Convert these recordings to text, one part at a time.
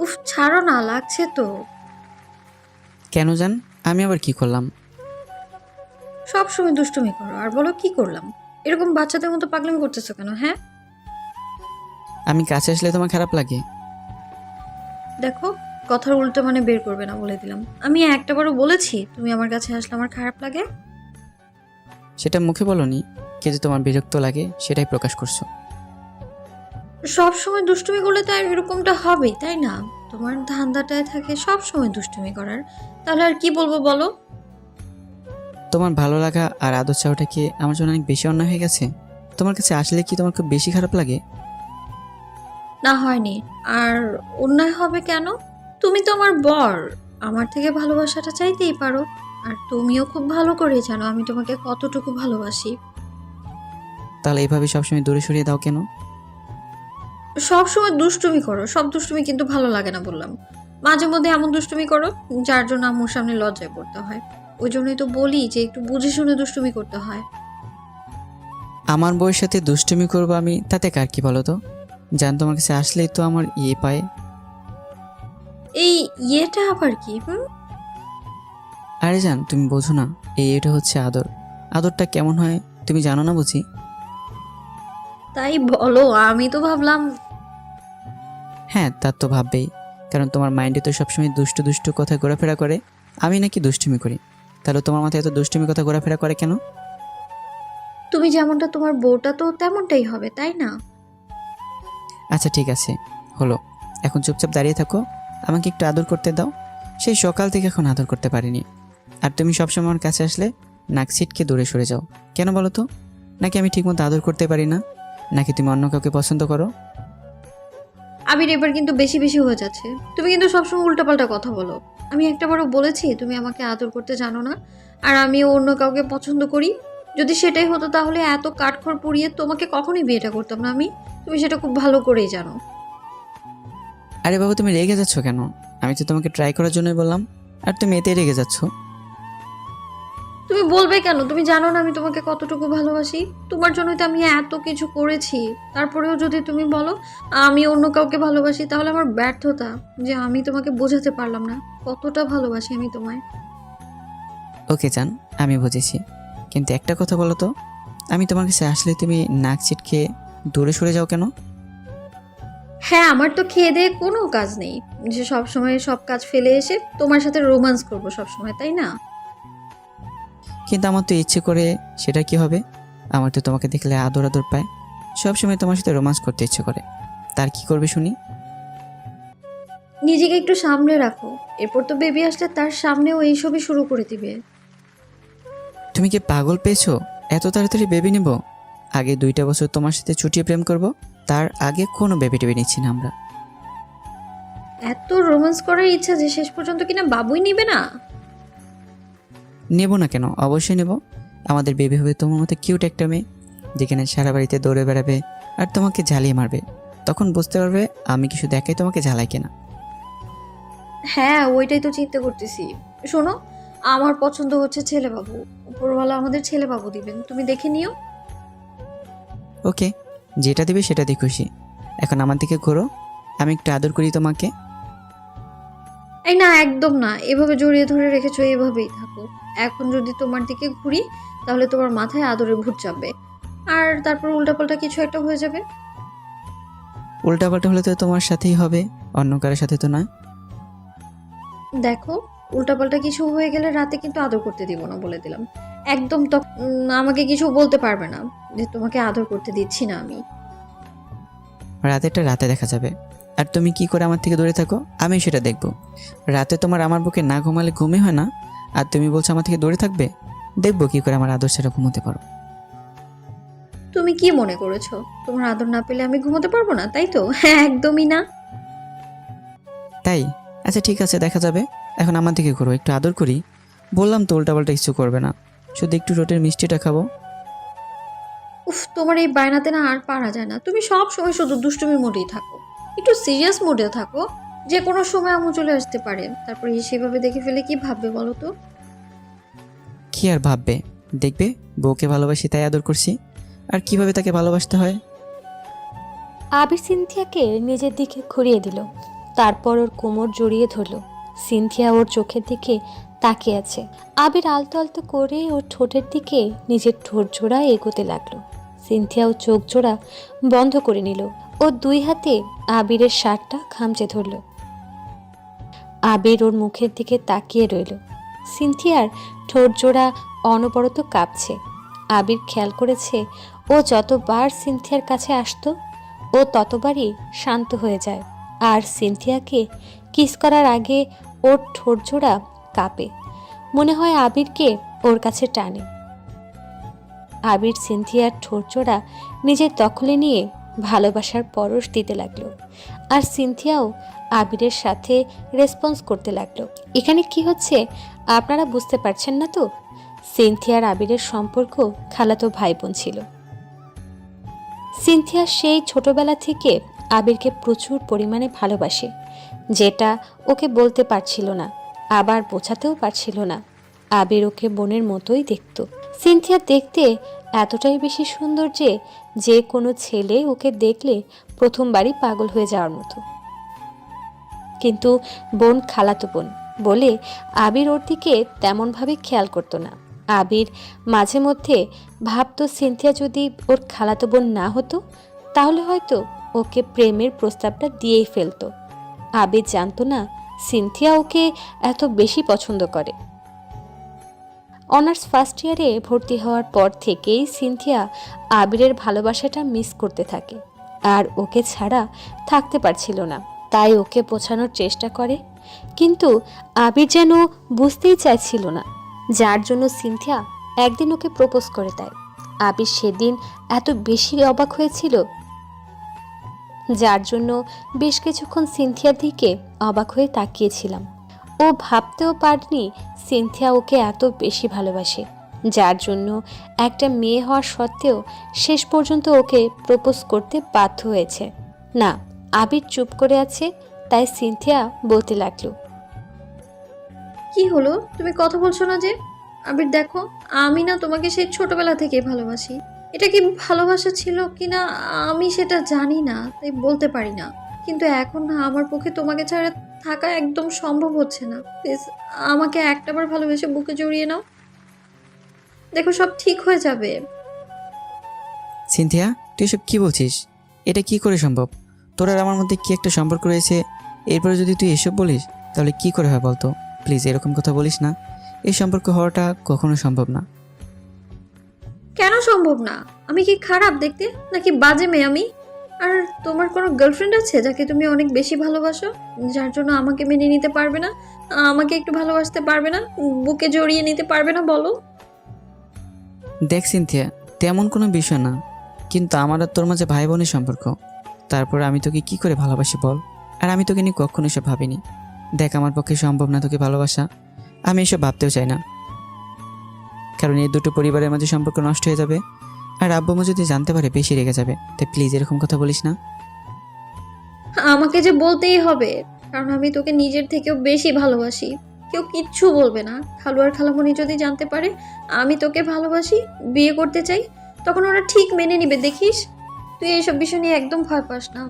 উফ, ছাড়ো না, লাগছে তো। কেন জান? আমি আবার কি করলাম? সব সময় দুষ্টুমি করো আর বলো কি করলাম। এরকম বাচ্চাদের মতো পাগলামি করতেছো কেন? হ্যাঁ, আমি কাছে আসলে তোমার খারাপ লাগে? দেখো, কথার উল্টো মানে বের করবে না বলে দিলাম। আমি একটাবারও বলেছি তুমি আমার কাছে আসলে আমার খারাপ লাগে? সেটা মুখে বলনি, কিন্তু তোমার বিরক্ত লাগে সেটাই প্রকাশ করছো। সব সময় দুষ্টুমি করলে তো আর এরকমটা হবেই, তাই না? তোমার ধান্দাটায় থাকে সব সময় দুষ্টুমি করার। তাহলে আর কি বলবো বলো? তোমার ভালো লাগা আর আদর চাওয়াটা কি আমার জন্য অনেক বেশি অন্যায় হয়ে গেছে? তোমার কাছে আসলে কি তোমার খুব বেশি খারাপ লাগে? না, হয়নি। আর অন্যায় হবে কেন? তুমি তো আমার বর, আমার থেকে ভালোবাসাটা চাইতেই পারো। আর তুমিও খুব ভালো করে জানো আমি তোমাকে কতটুকু ভালোবাসি। তাহলে এইভাবে সবসময় দূরে সরিয়ে দাও কেন? সব সময় দুষ্টুমি করো, সব দুষ্টুমি কিন্তু ভালো লাগে না বললাম। মাঝে মধ্যে এমন দুষ্টুমি করো যার জন্য আম্মুর সামনে লজ্জায় পড়তে হয়। ওই জন্যই তো বলি যে একটু বুঝে শুনে দুষ্টুমি করতে হয়। আমার বউয়ের সাথে দুষ্টুমি করবো আমি, তাতে কার কি বলো তো? জান, তোমার কাছে আসলেই তো আমার পায়। এই ইয়েটা আবার কি? আরে জান, তুমি বোঝো না, এটা হচ্ছে আদর। আদরটা কেমন হয় তুমি জানো না বুঝি? তাই বলো, আমি তো ভাবলাম। হ্যাঁ, তার তো ভাববেই, কারণ তোমার মাইন্ডে তো সবসময় দুষ্টু দুষ্টু কথা ঘোরাফেরা করে। আমি নাকি দুষ্টুমি করি? তাহলে তোমার মাথায় এত দুষ্টুমি কথা ঘোরাফেরা করে কেন? তুমি যেমনটা, তোমার বউটা তো তেমনটাই হবে, তাই না? আচ্ছা ঠিক আছে, হলো। এখন চুপচাপ দাঁড়িয়ে থাকো, আমাকে একটু আদর করতে দাও। সেই সকাল থেকে এখন আদর করতে পারিনি। আর তুমি সবসময় আমার কাছে আসলে নাক ছিটকে দূরে সরে যাও। কেন বলো তো? নাকি আমি ঠিকমতো আদর করতে পারি না? নাকি তুমি অন্য কাউকে পছন্দ করো? আবির, এবার কিন্তু বেশি বেশি হয়ে যাচ্ছে। তুমি কিন্তু সবসময় উল্টাপাল্টা কথা বলো। আমি একটাবারও বলেছি তুমি আমাকে আদর করতে জানো না, আর আমিও অন্য কাউকে পছন্দ করি। যদি সেটাই হতো তাহলে এত কাঠখড় পুড়িয়ে তোমাকে কখনোই বিয়েটা করতাম না আমি। তুমি সেটা খুব ভালো করেই জানো। আরে বাবু, তুমি রেগে যাচ্ছ কেন? আমি তো তোমাকে ট্রাই করার জন্যই বললাম, আর তুমি এতে রেগে যাচ্ছ। তুমি বলবে কেন? তুমি জানো না আমি তোমাকে কতটুকু ভালোবাসি। তোমার জন্যই তো আমি এত কিছু করেছি। তারপরেও যদি তুমি বলো আমি অন্য কাউকে ভালোবাসি, তাহলে আমার ব্যর্থতা যে আমি তোমাকে বোঝাতে পারলাম না কতটা ভালোবাসি আমি তোমায়। ওকে জান, আমি বুঝেছি, কিন্তু একটা কথা বলো তো, আমি তোমার কাছে আসলে তুমি নাক ছিটকে দূরে সরে যাও কেন? হ্যাঁ, আমার তো খেয়ে দেয়ে কোনো কাজ নেই যে সব সময় সব কাজ ফেলে এসে তোমার সাথে রোমান্স করব সব সময়, তাই না? কিন্তু আমার তো ইচ্ছে করে, সেটা কি হবে? আমার তো তোমাকে দেখলে আদর আদর পায়, সবসময় তোমার সাথে রোমান্স করতে ইচ্ছে করে। তার কি করবে শুনি? নিজেকে একটু সামলে রাখো। এরপর তো বেবি আসলে তার সামনেও এইসবই শুরু করে দিবে। তুমি কি পাগল পেয়েছো? এত তাড়াতাড়ি বেবি নেব? আগে 2টা বছর তোমার সাথে ছুটিয়ে প্রেম করব, তার আগে কোনো বেবি টেবি নিচ্ছি না আমরা। এত রোমান্স করার ইচ্ছা যে শেষ পর্যন্ত কিনা বাবুই নিবে না? নেব না কেন? অবশ্যই নেব। আমাদের বেবি হবে তোমার মতো কিউট একটা মেয়ে, যেখানে সারা বাড়িতে দৌড়ে বেড়াবে আর তোমাকে ঝালিয়ে মারবে। তখন বুঝতে পারবে আমি কি শুধু একাই তোমাকে ঝালাই কিনা। হ্যাঁ, ওইটাই তো চিন্তা করতেছি। শোনো, আমার পছন্দ হচ্ছে ছেলে বাবু। উপরওয়ালা আমাদের ছেলে বাবু দিবেন, তুমি দেখে নিও। ওকে, যেটা দিবে সেটা দিয়ে খুশি। এখন আমার দিকে ঘোরো, আমি একটু আদর করি তোমাকে। এই না, একদম না, এভাবে জড়িয়ে ধরে রেখেছো, এভাবেই থাকো। এখন যদি তোমার দিকে ঘুরি তাহলে তোমার মাথায় আদরের ভূত চাপবে। আর তারপর উল্টাপাল্টা কিছু একটা হয়ে যাবে। উল্টাপাল্টা হলে তো তোমার সাথেই হবে, অন্য কারোর সাথে তো না। দেখো, উল্টাপাল্টা কিছু হয়ে গেলে রাতে কিন্তু আদর করতে দিব না বলে দিলাম। একদম আমাকে কিছু বলতে পারবে না যে তোমাকে আদর করতে দিচ্ছি না আমি। রাতেরটা রাতে দেখা যাবে। আর তুমি কি করে আমার থেকে দূরে থাকো আমি সেটা দেখব। রাতে তোমার আমার বুকে না ঘুমালে ঘুমই হয় না, আর তুমি বলছো আমার থেকে দূরে থাকবে। দেখবো কি করে আমার আদর ছাড়া ঘুমোতে পারো। তুমি কি মনে করেছো তোমার আদর না পেলে আমি ঘুমোতে পারবো না, তাই তো? হ্যাঁ, একদমই না। তাই? আচ্ছা ঠিক আছে, দেখা যাবে। এখন আমার দিকে ঘুরো, একটু আদর করি। বললাম তো উল্টাপাল্টা কিছু করবে না, শুধু একটু রোটের মিষ্টিটা খাবো। উফ, তোমার এই বায়নাতে না আর পারা যায় না। তুমি সব সময় শুধু দুষ্টুমি মোডেই থাকো। একটু সিরিয়াস মোডেও থাকো। যে কোনো সময় আম্মু চলে আসতে পারে, তারপরে সেভাবে দেখে ফেলে কি ভাববে বলো তো? কি আর ভাববে? দেখবে বউকে ভালোবাসি তাই আদর করছি, আর কিভাবে তাকে ভালোবাসতে হয়। আবির সিনথিয়াকে নিজের দিকে ঘুরিয়ে দিল। তারপর ওর কোমর জড়িয়ে ধরল। সিনথিয়া ওর চোখের দিকে তাকিয়ে আছে। আবির আলতো আলতো করে ওর ঠোঁটের দিকে নিজের ঠোঁট জোড়া এগোতে লাগলো। সিনথিয়াও চোখ জোড়া বন্ধ করে নিল। ও দুই হাতে আবিরের শার্টটা খামচে ধরল। আবির ওর মুখের দিকে তাকিয়ে রইল। সিনথিয়ার ঠোঁট জোড়া অনবরত কাঁপছে। আবির খেয়াল করেছে ও যতবার সিনথিয়ার কাছে আসতো ও ততবারই শান্ত হয়ে যায়, আর সিনথিয়াকে কিস করার আগে ওর ঠোঁট জোড়া কাঁপে। মনে হয় আবিরকে ওর কাছে টানে। আবির সিনথিয়ার ঠোঁট জোড়া নিজের দখলে নিয়ে ভালোবাসার পরশ দিতে লাগলো, আর সিনথিয়াও আবিরের সাথে রেসপন্স করতে লাগলো। এখানে কি হচ্ছে আপনারা বুঝতে পারছেন না তো? সিনথিয়ার আবিরের সম্পর্ক খালাতো ভাই বোন ছিল। সিনথিয়া সেই ছোটবেলা থেকে আবিরকে প্রচুর পরিমাণে ভালোবাসে, যেটা ওকে বলতে পারছিল না, আবার বোঝাতেও পারছিল না। আবির ওকে বোনের মতোই দেখত। সিনথিয়া দেখতে এতটাই বেশি সুন্দর যে যে কোনো ছেলে ওকে দেখলে প্রথমবারই পাগল হয়ে যাওয়ার মতো। কিন্তু বোন খালাতো বোন বলে আবির ওর দিকে তেমনভাবে খেয়াল করতো না। আবির মাঝে মধ্যে ভাবতো সিনথিয়া যদি ওর খালাতো বোন না হতো তাহলে হয়তো ওকে প্রেমের প্রস্তাবটা দিয়েই ফেলতো। আবির জানতো না সিনথিয়া ওকে এত বেশি পছন্দ করে। অনার্স ফার্স্ট ইয়ারে ভর্তি হওয়ার পর থেকেই সিনথিয়া আবিরের ভালোবাসাটা মিস করতে থাকে, আর ওকে ছাড়া থাকতে পারছিল না। তাই ওকে বোঝানোর চেষ্টা করে, কিন্তু আবির যেন বুঝতেই চাইছিল না, যার জন্য সিনথিয়া একদিন ওকে প্রপোজ করে দেয়। আবির সেদিন এত বেশি অবাক হয়েছিল, যার জন্য বেশ কিছুক্ষণ সিনথিয়ার দিকে অবাক হয়ে তাকিয়েছিলাম। ও ভাবতেও পারেনি সিনথিয়া ওকে এত বেশি ভালোবাসে, যার জন্য একটা মেয়ে হওয়া সত্ত্বেও শেষ পর্যন্ত ওকে প্রপোজ করতে বাধ্য হয়েছে। না, আবির চুপ করে আছে, তাই সিনথিয়া বলতে লাগলো, কি হলো, তুমি কথা বলছো না যে? আবির দেখো, আমি না তোমাকে সেই ছোটবেলা থেকে ভালোবাসি। এটা কি ভালোবাসা ছিল কিনা আমি সেটা জানি না, তাই বলতে পারি না। কিন্তু এখন না আমার পক্ষে তোমাকে ছাড়া থাকা একদম সম্ভব হচ্ছে না। প্লিজ আমাকে একটাবার ভালোবেসে বুকে জড়িয়ে নাও, দেখো সব ঠিক হয়ে যাবে। সিনথিয়া, তুই এসব কী বলছিস? এটা কি করে সম্ভব? তোর আর আমার মধ্যে কি একটা সম্পর্ক রয়েছে, এরপরে যদি তুই এসব বলিস তাহলে কি করে হয় বলতো? প্লিজ এরকম কথা বলিস না। এই সম্পর্ক হওয়াটা কখনো সম্ভব না। কেন সম্ভব না? আমি কি খারাপ দেখতে নাকি বাজে মেয়ে আমি? আর তোমার কোনো গার্লফ্রেন্ড আছে যাকে তুমি অনেক বেশি ভালোবাসো, যার জন্য আমাকে মেনে নিতে পারবে না, আমাকে একটু ভালোবাসতে পারবে না, বুকে জড়িয়ে নিতে পারবে না? বলো। দেখ সিনথিয়া, তেমন কোনো বিষয় না, কিন্তু আমার আর তোর মাঝে ভাই বোনের সম্পর্ক। তারপর আমি তোকে কি করে ভালোবাসি বল? আর আমি তোকে নিয়ে কখনো এসব ভাবিনি। দেখ, আমার পক্ষে সম্ভব না তোকে ভালোবাসা। আমি এসব ভাবতেও চাই না, কারণ এই দুটো পরিবারের মাঝে সম্পর্ক নষ্ট হয়ে যাবে, আর আব্বু আম্মু যদি জানতে পারে বেশি রেগে যাবে। তাই প্লিজ এরকম কথা বলিস না। আমাকে যে বলতেই হবে, কারণ আমি তোকে নিজের থেকেও বেশি ভালোবাসি। কেউ কিচ্ছু বলবে না। খালু আর খালামণি যদি জানতে পারে আমি তোকে ভালোবাসি, বিয়ে করতে চাই, তখন ওরা ঠিক মেনে নিবে, দেখিস। তুই এইসব বিষয় নিয়ে একদম ভয় পাস না।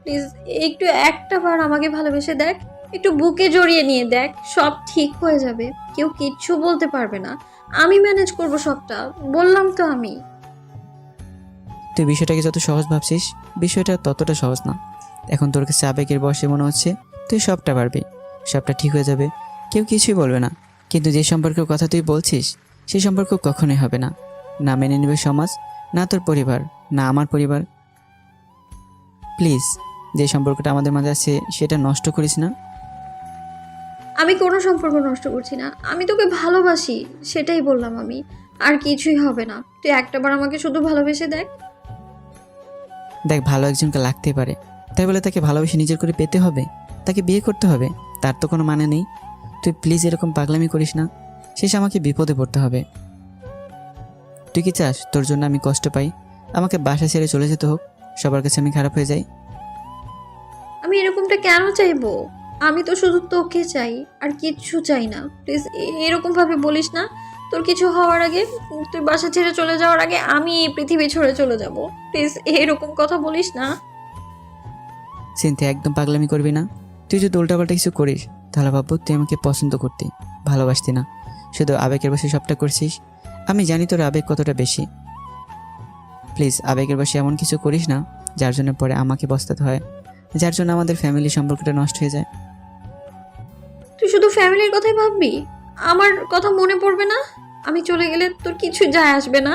প্লিজ একটু একটা বার আমাকে ভালোবেসে দেখ, একটু বুকে জড়িয়ে নিয়ে দেখ, সব ঠিক হয়ে যাবে। কেউ কিচ্ছু বলতে পারবে না, আমি ম্যানেজ করব সবটা, বললাম তো আমি। তুই বিষয়টাকে যত সহজ ভাবছিস, বিষয়টা ততটা সহজ না। এখন তোর কাছে আবেগের বশে মনে হচ্ছে তুই সবটা পারবি, সবটা ঠিক হয়ে যাবে, কেউ কিছুই বলবে না। কিন্তু যে সম্পর্কের কথা তুই বলছিস সেই সম্পর্ক কখনোই হবে না। না মেনে নেবে সমাজ, না তোর পরিবার, না আমার পরিবার। প্লিজ, যে সম্পর্কটা আমাদের মাঝে আছে সেটা নষ্ট করিস না। আমি কোনো সম্পর্ক নষ্ট করছি না, আমি তোকে ভালোবাসি, সেটাই বললাম আমি। আর কিছুই হবে না, তুই একটাবার আমাকে শুধু ভালোবেসে দেখ। দেখ, ভালো একজনকে লাগতেই পারে, তাই বলে তাকে ভালোবেসে নিজের করে পেতে হবে, তাকে বিয়ে করতে হবে, তার তো কোনো মানে নেই। তুই প্লিজ এরকম পাগলামি করিস না, শেষে আমাকে বিপদে পড়তে হবে। তুই কি চাস তোর জন্য আমি কষ্ট পাই, আমাকে বাসা ছেড়ে চলে যেতে হোক, সবার কাছে আমি খারাপ হয়ে যাই? আমি এরকমটা কেন চাইবো? আমি তো শুধু তোকে চাই, আর কিচ্ছু চাই না। প্লিজ এরকম ভাবে বলিস না। তোর কিছু হওয়ার আগে, তুই বাসা ছেড়ে চলে যাওয়ার আগে আমি এই পৃথিবী ছেড়ে চলে যাব। প্লিজ এরকম কথা বলিস না। সিনথিয়া একদম পাগলামি করবি না। তুই যদি উল্টাপাল্টা কিছু করিস তাহলে ভাববো তুই আমাকে পছন্দ করতি, ভালোবাসতি না, শুধু আবেগের বসে সবটা করছিস। আমি জানি তোর আবেগ কতটা বেশি। প্লিজ আবেগের বসে এমন কিছু করিস না যার জন্য পরে আমাকে পস্তাতে হয়, যার জন্য আমাদের ফ্যামিলি সম্পর্কটা নষ্ট হয়ে যায়। তুই শুধু ফ্যামিলির কথাই ভাববি, আমার কথা মনে পড়বে না? আমি চলে গেলে তোর কিছু যায় আসবে না,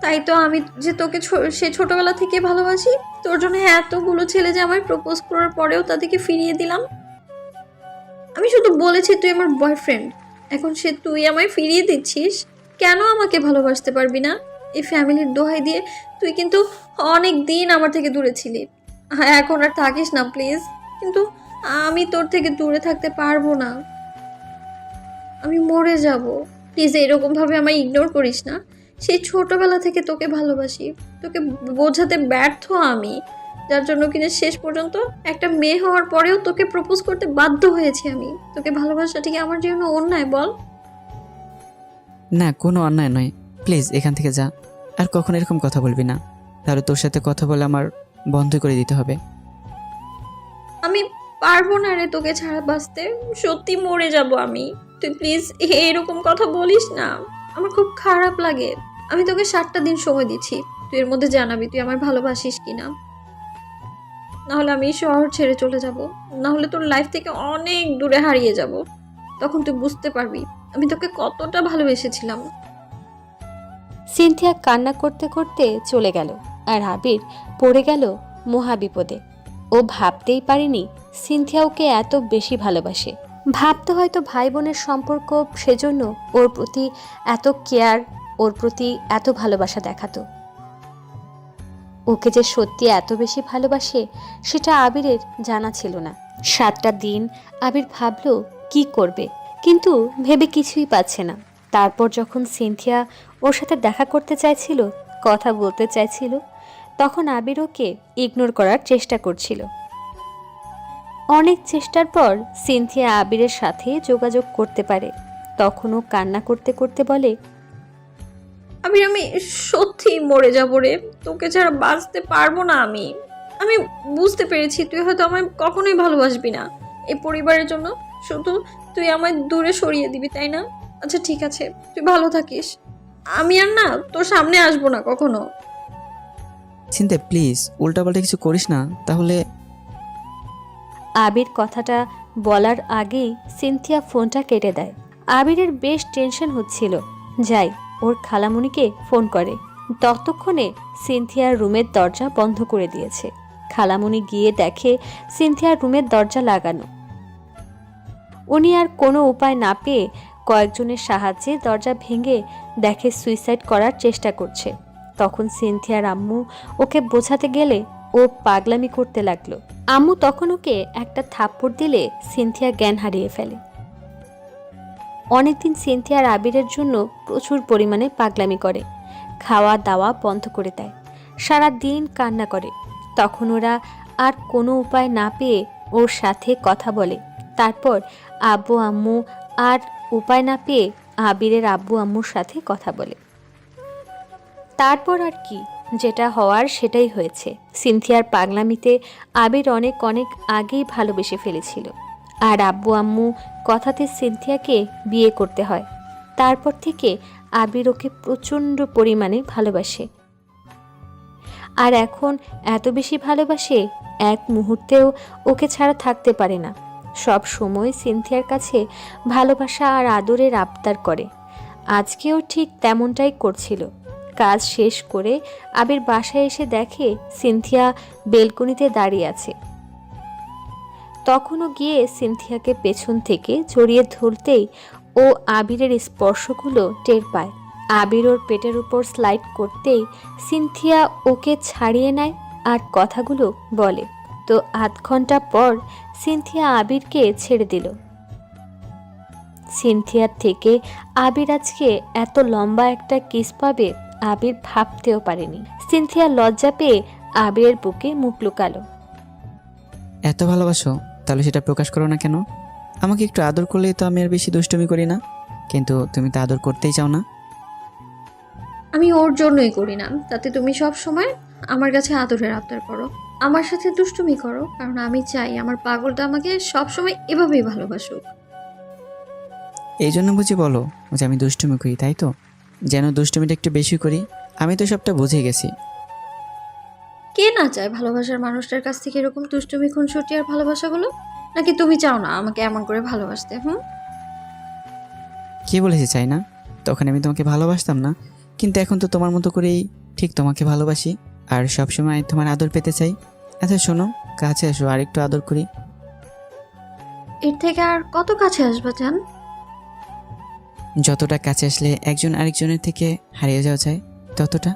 তাই তো আমি যে তোকে সে ছোটবেলা থেকে ভালোবাসি, তোর জন্য এতগুলো ছেলে যে আমায় প্রপোজ করার পরেও তাদেরকে ফিরিয়ে দিলাম। আমি শুধু বলেছি তুই আমার বয়ফ্রেন্ড, এখন তুই আমায় ফিরিয়ে দিচ্ছিস। কেন আমাকে ভালোবাসতে পারবি না? এই ফ্যামিলির দোহাই দিয়ে তুই কিন্তু অনেক দিন আমার থেকে দূরে ছিলি। হ্যাঁ, এখন আর থাকিস না প্লিজ। কিন্তু আমি তোর থেকে দূরে থাকতে পারবো না, আমি মরে যাব। প্লিজ এরকমভাবে আমায় ইগনোর করিস না। সেই ছোটবেলা থেকে তোকে ভালোবাসি, তোকে বোঝাতে ব্যর্থ আমি, যার জন্য কিনা শেষ পর্যন্ত একটা মেয়ে হওয়ার পরেও তোকে প্রপোজ করতে বাধ্য হয়েছি আমি। তোকে ভালোবাসাটা কি আমার জন্য অন্যায় বল? না, কোনো অন্যায় নয়। প্লিজ এখান থেকে যা, আর কখনো এরকম কথা বলবি না, তাহলে তোর সাথে কথা বলে আমার বন্ধ করে দিতে হবে। আমি পারবো না রে তোকে ছাড়া বাঁচতে, সত্যি মরে যাব আমি। তুই প্লিজ এরকম কথা বলিস না, আমার খুব খারাপ লাগে। আমি তোকে 7টা দিন সময় দিচ্ছি, তুই এর মধ্যে জানাবি তুই আমার ভালোবাসিস কিনা। নাহলে আমি এই শহর ছেড়ে চলে যাব, নাহলে তোর লাইফ থেকে অনেক দূরে হারিয়ে যাব। তখন তুই বুঝতে পারবি আমি তোকে কতটা ভালোবেসেছিলাম। সিনথিয়া কান্না করতে করতে চলে গেল, আর আবির পড়ে গেল মহা বিপদে। ও ভাবতেই পারেনি সিনথিয়া ওকে এত বেশি ভালোবাসে। ভাবতে হয়তো ভাই বোনের সম্পর্ক, সেজন্য ওর প্রতি এত কেয়ার, ওর প্রতি এত ভালোবাসা দেখাতো। ওকে যে সত্যি এত বেশি ভালোবাসে সেটা আবিরের জানা ছিল না। 7টা দিন আবির ভাবলো কি করবে, কিন্তু ভেবে কিছুই পাচ্ছে না। তারপর যখন সিনথিয়া ওর সাথে দেখা করতে চাইছিল, কথা বলতে চাইছিল, তখন আবির ওকে ইগনোর করার চেষ্টা করছিল। অনেক চেষ্টার পর সিনথিয়া আবিরের সাথে যোগাযোগ করতে পারে। তখনও কান্না করতে করতে বলে, আমি সত্যি মরে যাবো রে, তোকে ছাড়া বাঁচতে পারবো না আমি। আমি বুঝতে পেরেছি তুই হয়তো আমায় কখনোই ভালোবাসবি না। এই পরিবারের জন্য শুধু তুই আমায় দূরে সরিয়ে দিবি, তাই না? আচ্ছা ঠিক আছে, তুই ভালো থাকিস। আমি আর না তোর সামনে আসবো না কখনো। চিন্তা প্লিজ উল্টাপাল্টা কিছু করিস না, তাহলে। আবির কথাটা বলার আগেই সিনথিয়া ফোনটা কেটে দেয়। আবিরের বেশ টেনশন হচ্ছিল, যাই ওর খালামণিকে ফোন করে। ততক্ষণে সিনথিয়ার রুমের দরজা বন্ধ করে দিয়েছে। খালামণি গিয়ে দেখে সিনথিয়ার রুমের দরজা লাগানো। উনি আর কোনো উপায় না পেয়ে কয়েকজনের সাহায্যে দরজা ভেঙে দেখে সুইসাইড করার চেষ্টা করছে। তখন সিনথিয়ার আম্মু ওকে বোঝাতে গেলে ও পাগলামি করতে লাগলো। আম্মু তখন ওকে একটা থাপ্পড় দিলে সিনথিয়া জ্ঞান হারিয়ে ফেলে। অনেকদিন সিনথিয়ার আবিরের জন্য প্রচুর পরিমাণে পাগলামি করে, খাওয়া দাওয়া বন্ধ করে দেয়, সারা দিন কান্না করে। তখন ওরা আর কোনো উপায় না পেয়ে ওর সাথে কথা বলে। তারপর আব্বু আম্মু আর উপায় না পেয়ে আবিরের আব্বু আম্মুর সাথে কথা বলে। তারপর আর কি, যেটা হওয়ার সেটাই হয়েছে। সিনথিয়ার পাগলামিতে আবির অনেক অনেক আগেই ভালোবেসে ফেলেছিল, আর আব্বু আম্মু কথাতে সিনথিয়াকে বিয়ে করতে হয়। তারপর থেকে আবির ওকে প্রচণ্ড পরিমাণে ভালোবাসে, আর এখন এত বেশি ভালোবাসে এক মুহূর্তেও ওকে ছাড়া থাকতে পারে না। সব সময় সিনথিয়ার কাছে ভালোবাসা আর আদরের আবদার করে। আজকেও ঠিক তেমনটাই করছিল। কাজ শেষ করে আবির বাসায় এসে দেখে সিনথিয়া বেলকনিতে দাঁড়িয়ে আছে। তখনও গিয়ে সিনথিয়াকে পেছন থেকে জড়িয়ে ধরতেই ও আবিরের স্পর্শগুলো টের পায়। আবির ওর পেটের উপর স্লাইড করতেই সিনথিয়া ওকে ছাড়িয়ে নেয় আর কথাগুলো বলে। তো আধ ঘন্টা পর সিনথিয়া আবিরকে ছেড়ে দিল। সিনথিয়ার থেকে আবির আজকে এত লম্বা একটা কিস পাবে আবির ভাবতেও পারেনি। সিনথিয়া লজ্জা পেয়ে আবিরের বুকে মুখ লুকালো। এত ভালোবাসো, তাহলে সেটা প্রকাশ করো না কেন? আমাকে একটু আদর করলেই তো আমি আর বেশি দুষ্টুমি করি না, কিন্তু তুমি তো আদর করতেই চাও না। আমি ওর জন্যই করি না, তাতে তুমি সব সময় আমার কাছে আদরের আবদার করো। আমার সাথে দুষ্টুমি করো, কারণ আমি চাই আমার পাগলটা আমাকে সবসময় এভাবেই ভালোবাসুক। এই জন্য বুঝি বলো যে আমি দুষ্টুমি করি, তাই তো? যেন দুষ্টুমিটা একটু বেশি করি। আমি তো সবটা বুঝে গেছি। কে না চায় ভালোবাসার মানুষটার কাছ থেকে এরকম দুষ্টুমি খুনসুটি আর ভালোবাসাগুলো? নাকি তুমি চাও না আমাকে এমন করে ভালোবাসতে? কে বলেছে চাই না? তখন আমি তোমাকে ভালোবাসতাম না, কিন্তু এখন তো তোমার মতো করেই ঠিক তোমাকে ভালোবাসি, আর সবসময় তোমার আদর পেতে চাই। আচ্ছা শোনো, কাছে আসো, আর একটু আদর করি। এর থেকে আর কত কাছে আসবা জান? যতটা কাছে আসলে একজন আরেকজনের থেকে হারিয়ে যাওয়া যায়, ততটা।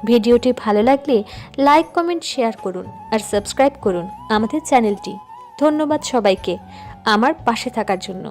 ভিডিওটি ভালো লাগলে লাইক কমেন্ট শেয়ার করুন আর সাবস্ক্রাইব করুন আমাদের চ্যানেলটি। ধন্যবাদ সবাইকে আমার পাশে থাকার জন্য।